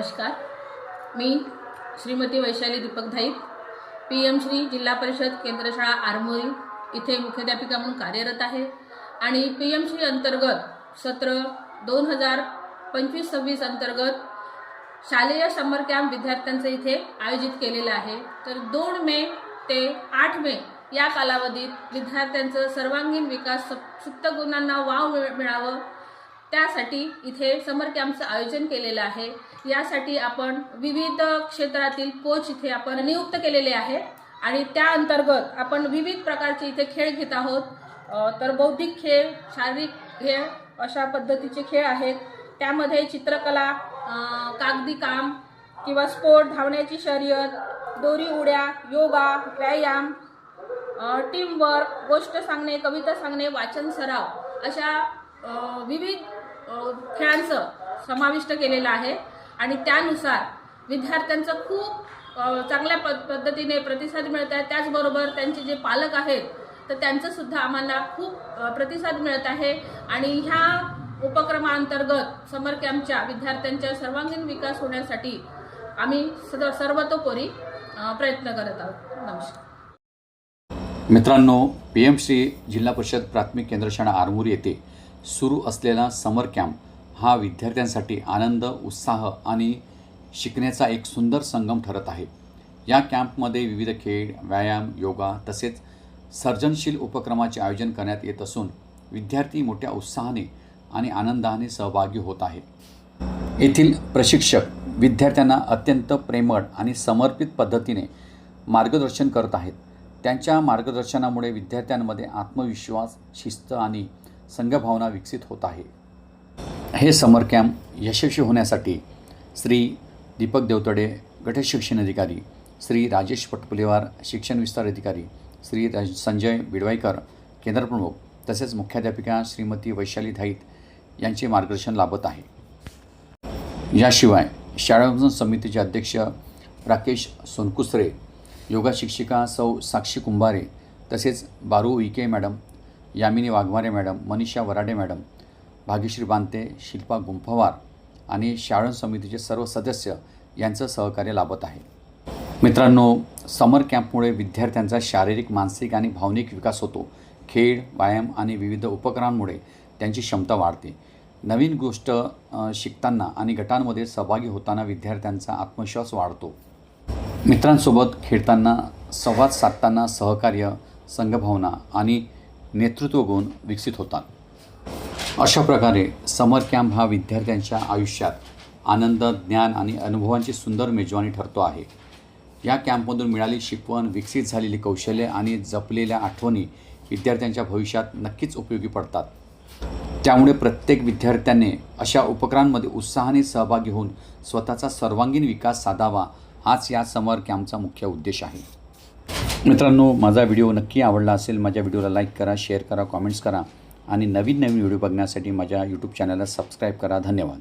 नमस्कार। मी श्रीमती वैशाली दीपक धाईत, PM श्री जिल्हा परिषद केंद्र शाळा आरमोरी इथे मुख्याध्यापिका म्हणून कार्यरत आहे आणि PM श्री अंतर्गत सत्र 2025-26 अंतर्गत शालेय समर कॅम्प विद्यार्थ्यांचे इथे आयोजित केलेला आहे। तर 2 मे ते 8 मे या कालावधीत विद्यार्थ्यांचा सर्वांगीण विकास, सुप्त गुणांना वाव मिळावं त्यासाठी इथे समर कॅम्पचं आयोजन केलेलं आहे। यासाठी आपण विविध क्षेत्रातील कोच इथे आपण नियुक्त केलेले आहे आणि त्या अंतर्गत आपण विविध प्रकारचे इथे खेळ घेत आहोत। तर बौद्धिक खेळ, शारीरिक खेळ अशा पद्धतीचे खेळ आहेत। त्यामध्ये चित्रकला, कागदी काम किंवा स्पोर्ट, धावण्याची शर्यत, दोरी उड्या, योगा, व्यायाम, टीम वर्क, गोष्ट सांगणे, कविता सांगणे, वाचन सराव अशा विविध खेळांचं समाविष्ट केलेलं आहे आणि त्यानुसार विद्यार्थ्यांचा खूप चांगल्या पद्धतीने प्रतिसाद मिळत आहे। त्याचबरोबर त्यांचे जे पालक आहेत तर त्यांचं सुद्धा आम्हाला खूप प्रतिसाद मिळत आहे आणि ह्या उपक्रमांतर्गत समर कॅम्पच्या विद्यार्थ्यांच्या सर्वांगीण विकास होण्यासाठी आम्ही सर्वतोपरी प्रयत्न करत आहोत। नमस्कार मित्रांनो, PM श्री जिल्हा परिषद प्राथमिक केंद्र शाळा आरमोरी येथे सुरू असलेला समर कॅम्प हा विद्यार्थ्यांसाठी आनंद, उत्साह आणि शिकण्याचा एक सुंदर संगम ठरत आहे। या कॅम्पमध्ये विविध खेळ, व्यायाम, योगा तसेच सर्जनशील उपक्रमाचे आयोजन करण्यात येत असून विद्यार्थी मोठ्या उत्साहाने आणि आनंदाने सहभागी होत आहेत। येथील प्रशिक्षक विद्यार्थ्यांना अत्यंत प्रेमळ आणि समर्पित पद्धतीने मार्गदर्शन करत आहेत। त्यांच्या मार्गदर्शनामुळे विद्यार्थ्यांमध्ये आत्मविश्वास, शिस्त आणि संघभावना विकसित होत आहे। हे समर कॅम्प यशस्वी होण्यासाठी श्री दीपक देवतडे गट शिक्षण अधिकारी, श्री राजेश पटपुलेवार शिक्षण विस्तार अधिकारी, श्री संजय बिडवाईकर केंद्रप्रमुख तसेच मुख्याध्यापिका श्रीमती वैशाली धाईत यांचे मार्गदर्शन लाभत आहे। याशिवाय शाळा समितीचे अध्यक्ष राकेश सोनकुसरे, योगा शिक्षिका सौ साक्षी कुंभारे तसेच Baru Uike madam, Yamini Waghmare madam, Manisha Varade madam, Bhagyashree Bante, Shilpa Gumphawar आणि शाळा समितीचे सर्व सदस्य यांचं सहकार्य लाभत आहे। मित्रांनो, समर कॅम्पमुळे विद्यार्थ्यांचा शारीरिक, मानसिक आणि भावनिक विकास होतो। खेळ, व्यायाम आणि विविध उपक्रमांमुळे त्यांची क्षमता वाढते। नवीन गोष्ट शिकताना आणि गटांमध्ये सहभागी होताना विद्यार्थ्यांचा आत्मविश्वास वाढतो। मित्रांसोबत खेळताना, संवाद साधताना सहकार्य, संघभावना आणि नेतृत्व गुण विकसित होतात। अशा प्रकारे समर कॅम्प हा विद्यार्थ्यांच्या आयुष्यात आनंद, ज्ञान आणि अनुभवांची सुंदर मेजवानी ठरतो आहे। या कॅम्पमधून मिळालेली शिकवण, विकसित झालेली कौशल्ये आणि जपलेल्या आठवणी विद्यार्थ्यांच्या भविष्यात नक्कीच उपयोगी पडतात। त्यामुळे प्रत्येक विद्यार्थ्याने अशा उपक्रमांमध्ये उत्साहाने सहभागी होऊन स्वतःचा सर्वांगीण विकास साधावा हाच या समर कॅम्पचा मुख्य उद्देश आहे। मित्रांनो, माझा व्हिडिओ नक्की आवडला असेल, माझ्या व्हिडिओला लाईक करा, शेअर करा, कॉमेंट्स करा आणि नवीन व्हिडिओ बघण्यासाठी माझ्या YouTube चॅनलला सबस्क्राईब करा। धन्यवाद।